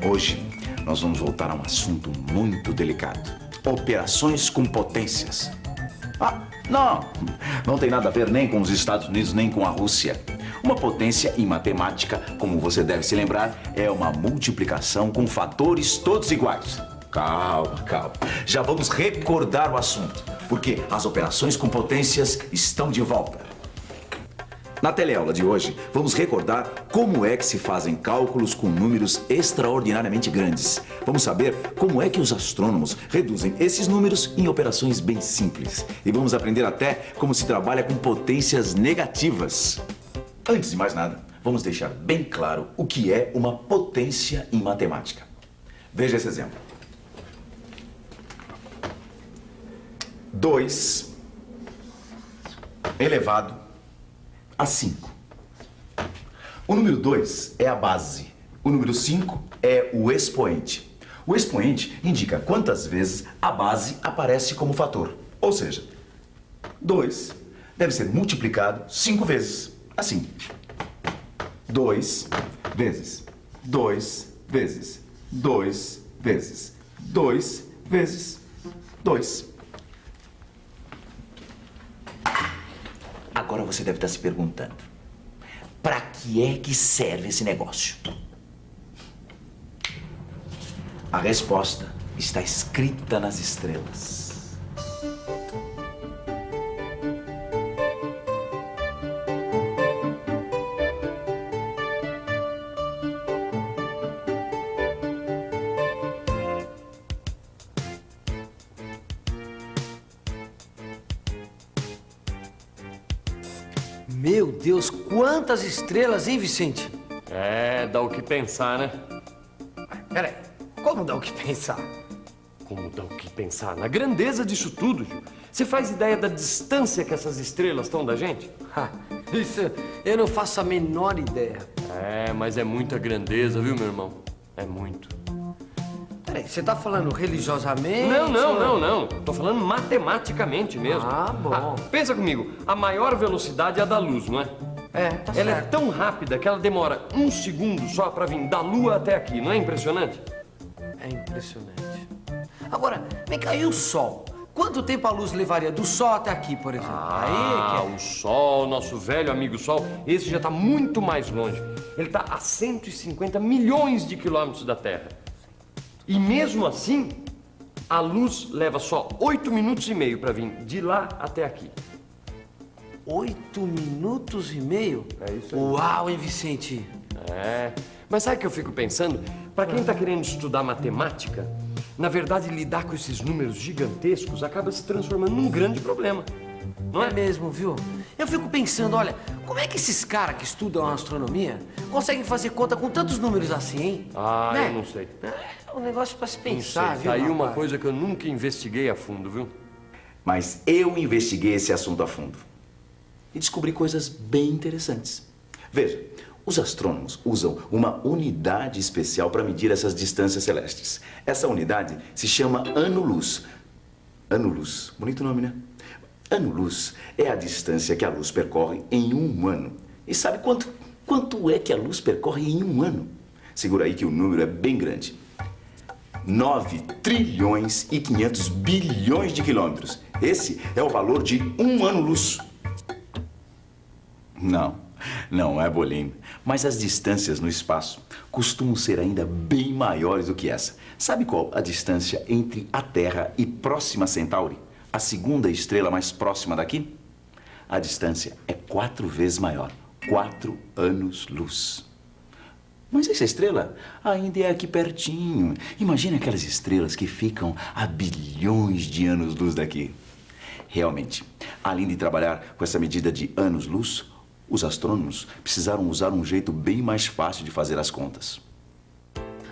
Hoje nós vamos voltar a um assunto muito delicado. Operações com potências. Não tem nada a ver nem com os Estados Unidos, nem com a Rússia. Uma potência em matemática, como você deve se lembrar, é uma multiplicação com fatores todos iguais. Calma. Já vamos recordar o assunto, porque as operações com potências estão de volta. Na teleaula de hoje, vamos recordar como é que se fazem cálculos com números extraordinariamente grandes. Vamos saber como é que os astrônomos reduzem esses números em operações bem simples. E vamos aprender até como se trabalha com potências negativas. Antes de mais nada, vamos deixar bem claro o que é uma potência em matemática. Veja esse exemplo. 2 elevado a 5. O número 2 é a base. O número 5 é o expoente. O expoente indica quantas vezes a base aparece como fator. Ou seja, 2 deve ser multiplicado 5 vezes. Assim. 2 vezes 2 vezes 2 vezes 2 vezes 2. Agora você deve estar se perguntando, para que é que serve esse negócio? A resposta está escrita nas estrelas. Meu Deus, quantas estrelas, hein, Vicente? É, dá o que pensar, né? Peraí, como dá o que pensar? Como dá o que pensar? Na grandeza disso tudo, Gil. Você faz ideia da distância que essas estrelas estão da gente? Isso eu não faço a menor ideia. É, mas é muita grandeza, viu, meu irmão? É muito. Peraí, você tá falando religiosamente? Não. Tô falando matematicamente mesmo. Ah, bom. Pensa comigo, a maior velocidade é a da luz, não é? É, tá Ela é certo. tão rápida que ela demora 1 segundo só pra vir da Lua até aqui, não é impressionante? É impressionante. Agora, vem cá, e o Sol? Quanto tempo a luz levaria do Sol até aqui, por exemplo? O Sol, nosso velho amigo Sol, esse já está muito mais longe. Ele está a 150 milhões de quilômetros da Terra. E mesmo assim, a luz leva só 8 minutos e meio para vir de lá até aqui. 8 minutos e meio? É isso aí. Uau, hein, Vicente? É, mas sabe o que eu fico pensando? Para quem está querendo estudar matemática, na verdade, lidar com esses números gigantescos acaba se transformando num grande problema. Não é mesmo, viu? Eu fico pensando, olha, como é que esses caras que estudam astronomia conseguem fazer conta com tantos números assim, hein? Né? Eu não sei. É um negócio pra se Não pensar, sei. viu, Tá aí uma rapaz? coisa que eu nunca investiguei a fundo, viu? Mas eu investiguei esse assunto a fundo e descobri coisas bem interessantes. Veja, os astrônomos usam uma unidade especial para medir essas distâncias celestes. Essa unidade se chama ano-luz. Ano-luz, bonito nome, né? Ano-luz é a distância que a luz percorre em um ano. E sabe quanto é que a luz percorre em um ano? Segura aí que o número é bem grande. 9 trilhões e 500 bilhões de quilômetros. Esse é o valor de um ano-luz. Não é bolinho. Mas as distâncias no espaço costumam ser ainda bem maiores do que essa. Sabe qual a distância entre a Terra e Próxima Centauri? A segunda estrela mais próxima daqui? A distância é 4 vezes maior. 4 anos-luz. Mas essa estrela ainda é aqui pertinho. Imagina aquelas estrelas que ficam a bilhões de anos-luz daqui. Realmente, além de trabalhar com essa medida de anos-luz, os astrônomos precisaram usar um jeito bem mais fácil de fazer as contas.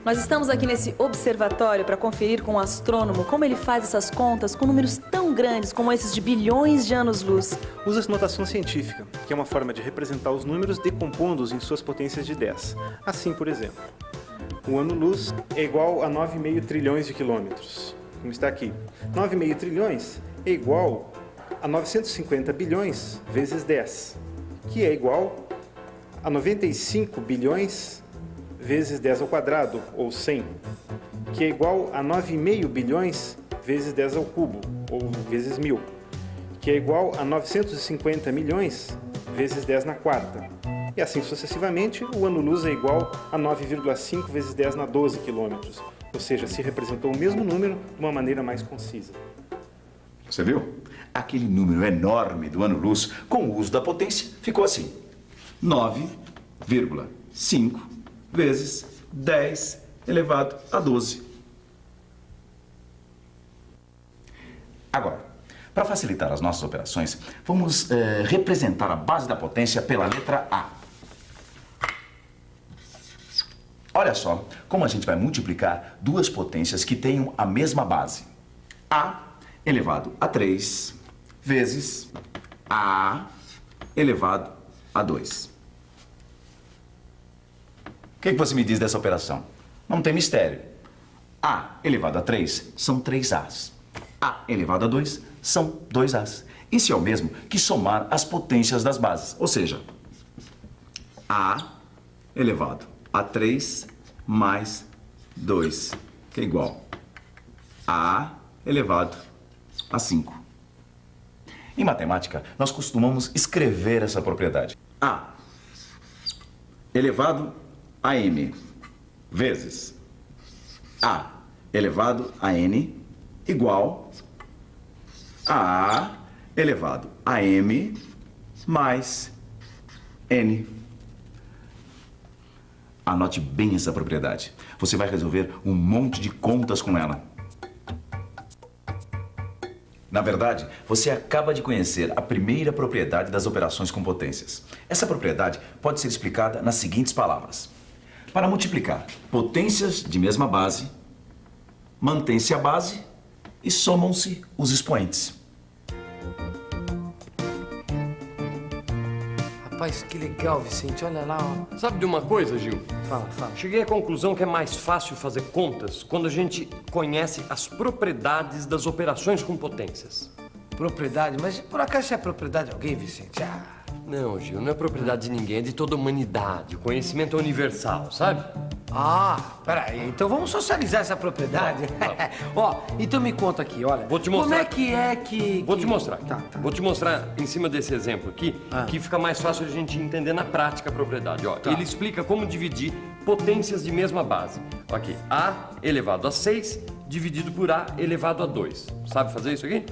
Nós estamos aqui nesse observatório para conferir com o astrônomo como ele faz essas contas com números tão grandes como esses de bilhões de anos-luz. Usa-se notação científica, que é uma forma de representar os números decompondo-os em suas potências de 10. Assim, por exemplo, o ano-luz é igual a 9,5 trilhões de quilômetros, como está aqui. 9,5 trilhões é igual a 950 bilhões vezes 10, que é igual a 95 bilhões vezes 10 ao quadrado, ou 100, que é igual a 9,5 bilhões vezes 10 ao cubo, ou vezes 1000, que é igual a 950 milhões vezes 10 na quarta. E assim sucessivamente, o ano-luz é igual a 9,5 vezes 10 na 12 quilômetros, ou seja, se representou o mesmo número de uma maneira mais concisa. Você viu? Aquele número enorme do ano-luz, com o uso da potência, ficou assim. 9,5 vezes 10 elevado a 12. Agora, para facilitar as nossas operações, vamos representar a base da potência pela letra A. Olha só como a gente vai multiplicar duas potências que tenham a mesma base. A elevado a 3 vezes A elevado a 2. O que você me diz dessa operação? Não tem mistério. A elevado a 3 são 3As. A elevado a 2 são 2As. Isso é o mesmo que somar as potências das bases. Ou seja, A elevado a 3 mais 2, que é igual a elevado a 5. Em matemática, nós costumamos escrever essa propriedade. A elevado a m vezes A elevado a n igual a A elevado a m mais n. Anote bem essa propriedade. Você vai resolver um monte de contas com ela. Na verdade, você acaba de conhecer a primeira propriedade das operações com potências. Essa propriedade pode ser explicada nas seguintes palavras. Para multiplicar potências de mesma base, mantém-se a base e somam-se os expoentes. Rapaz, que legal, Vicente. Olha lá, ó. Sabe de uma coisa, Gil? Fala. Cheguei à conclusão que é mais fácil fazer contas quando a gente conhece as propriedades das operações com potências. Propriedade? Mas por acaso isso é propriedade de alguém, Vicente? Não, Gil, não é propriedade de ninguém, é de toda a humanidade. O conhecimento é universal, sabe? Peraí. Então vamos socializar essa propriedade. Ó, então me conta aqui, olha. Vou te mostrar. Como é que é que... Vou te mostrar. Tá. Vou te mostrar em cima desse exemplo aqui, que fica mais fácil a gente entender na prática a propriedade. Ó, ele explica como dividir potências de mesma base. Aqui, A elevado a 6 dividido por A elevado a 2. Sabe fazer isso aqui?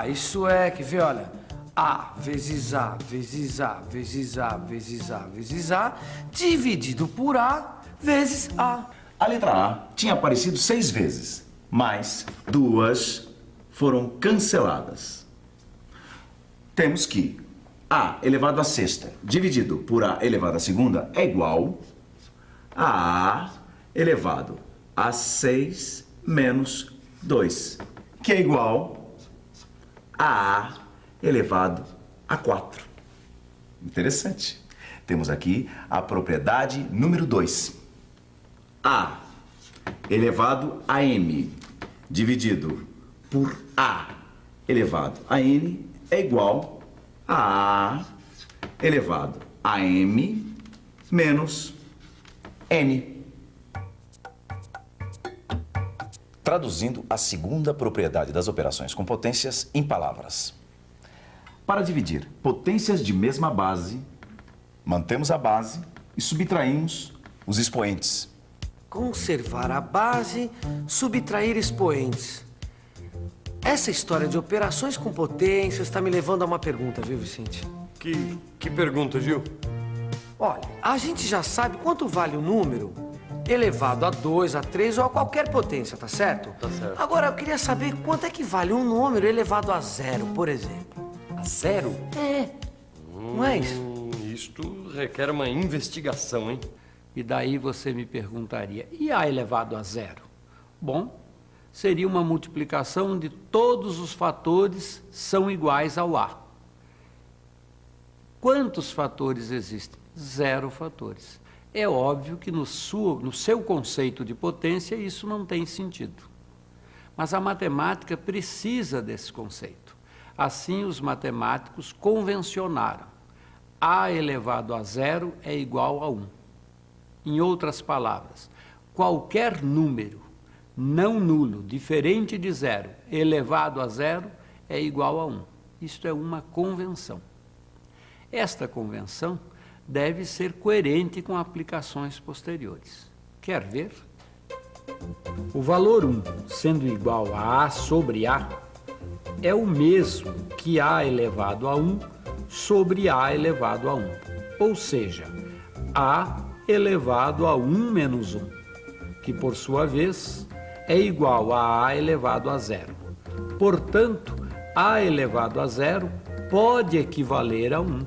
Isso é, que ver, olha. A vezes A, vezes A, vezes A, vezes A, vezes A, dividido por A vezes A. A letra A tinha aparecido 6 vezes, mas 2 foram canceladas. Temos que A elevado a sexta dividido por A elevado a segunda é igual a A elevado a 6 menos 2, que é igual a A elevado a 4. Interessante. Temos aqui a propriedade número 2. A elevado a m dividido por A elevado a n é igual a A elevado a m menos n. Traduzindo a segunda propriedade das operações com potências em palavras. Para dividir potências de mesma base, mantemos a base e subtraímos os expoentes. Conservar a base, subtrair expoentes. Essa história de operações com potências está me levando a uma pergunta, viu, Vicente? Que pergunta, Gil? Olha, a gente já sabe quanto vale o número elevado a 2, a 3 ou a qualquer potência, tá certo? Tá certo. Agora, eu queria saber quanto é que vale um número elevado a 0, por exemplo. A 0? Não é isso? Isto requer uma investigação, hein? E daí você me perguntaria, e A elevado a 0? Bom, seria uma multiplicação onde todos os fatores são iguais ao A. Quantos fatores existem? 0 fatores. É óbvio que no seu conceito de potência isso não tem sentido. Mas a matemática precisa desse conceito. Assim, os matemáticos convencionaram. A elevado a 0 é igual a 1. Em outras palavras, qualquer número não nulo diferente de zero elevado a zero é igual a 1. Isto é uma convenção. Esta convenção deve ser coerente com aplicações posteriores. Quer ver? O valor 1, sendo igual a A sobre A, é o mesmo que A elevado a 1 sobre A elevado a 1. Ou seja, A elevado a 1 menos 1, que por sua vez é igual a A elevado a zero. Portanto, A elevado a zero pode equivaler a 1.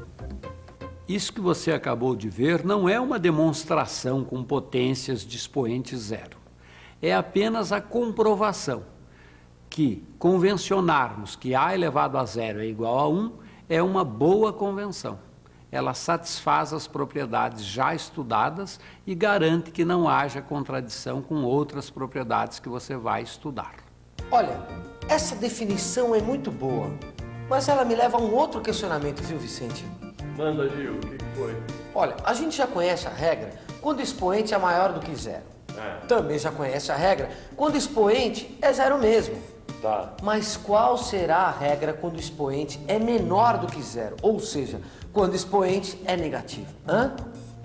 Isso que você acabou de ver não é uma demonstração com potências de expoente zero. É apenas a comprovação que convencionarmos que A elevado a zero é igual a 1 é uma boa convenção. Ela satisfaz as propriedades já estudadas e garante que não haja contradição com outras propriedades que você vai estudar. Olha, essa definição é muito boa, mas ela me leva a um outro questionamento, viu, Vicente? Manda, Gil, o que foi? Olha, a gente já conhece a regra quando o expoente é maior do que zero. Também já conhece a regra quando o expoente é zero mesmo. Tá. Mas qual será a regra quando o expoente é menor do que zero? Ou seja, quando o expoente é negativo? Hã?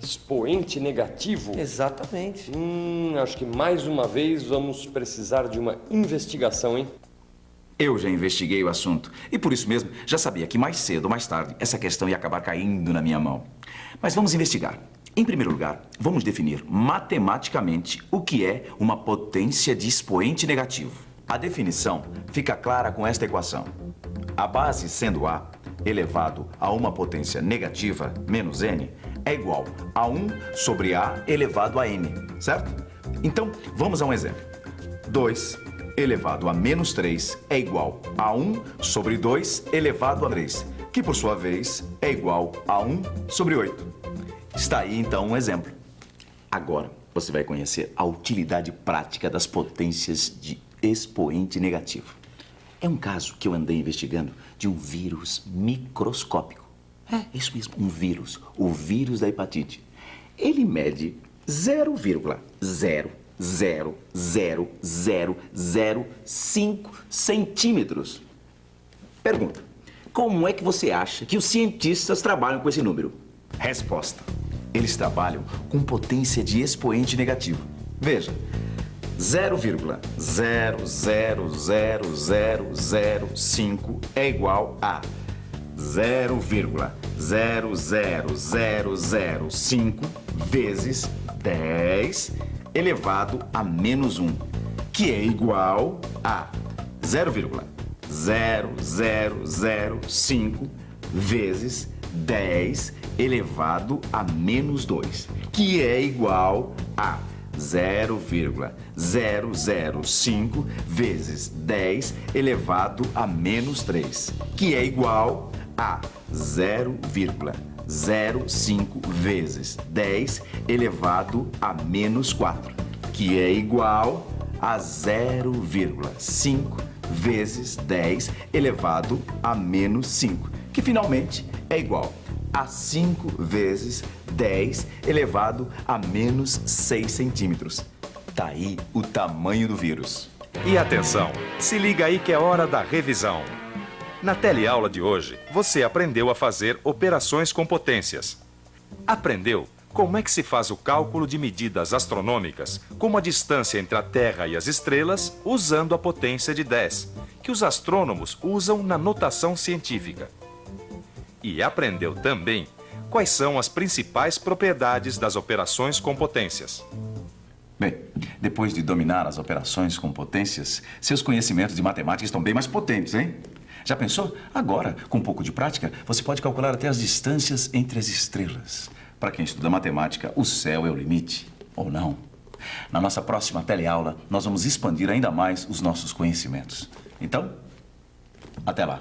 Expoente negativo? Exatamente. Acho que mais uma vez vamos precisar de uma investigação, hein? Eu já investiguei o assunto e por isso mesmo já sabia que mais cedo ou mais tarde essa questão ia acabar caindo na minha mão. Mas vamos investigar. Em primeiro lugar, vamos definir matematicamente o que é uma potência de expoente negativo. A definição fica clara com esta equação. A base sendo A elevado a uma potência negativa menos n é igual a 1 sobre A elevado a n, certo? Então, vamos a um exemplo. 2 elevado a menos 3 é igual a 1 sobre 2 elevado a 3, que por sua vez é igual a 1 sobre 8. Está aí então um exemplo. Agora você vai conhecer a utilidade prática das potências de expoente negativo. É um caso que eu andei investigando de um vírus microscópico. É, isso mesmo, um vírus. O vírus da hepatite. Ele mede 0,0000005 centímetros. Pergunta: como é que você acha que os cientistas trabalham com esse número? Resposta: eles trabalham com potência de expoente negativo. Veja, 0,0000005 é igual a 0,00005 vezes 10 elevado a menos 1, que é igual a 0,0005 vezes 10 elevado a menos 2, que é igual a 0,005 vezes 10 elevado a menos 3, que é igual a 0,05 vezes 10 elevado a menos 4, que é igual a 0,5 vezes 10 elevado a menos 5, que finalmente é igual a 5 vezes 10 elevado a menos 6 centímetros. Tá aí o tamanho do vírus. E atenção, se liga aí que é hora da revisão. Na teleaula de hoje, você aprendeu a fazer operações com potências. Aprendeu como é que se faz o cálculo de medidas astronômicas, como a distância entre a Terra e as estrelas, usando a potência de 10, que os astrônomos usam na notação científica. E aprendeu também quais são as principais propriedades das operações com potências. Bem, depois de dominar as operações com potências, seus conhecimentos de matemática estão bem mais potentes, hein? Já pensou? Agora, com um pouco de prática, você pode calcular até as distâncias entre as estrelas. Para quem estuda matemática, o céu é o limite, ou não? Na nossa próxima teleaula, nós vamos expandir ainda mais os nossos conhecimentos. Então, até lá!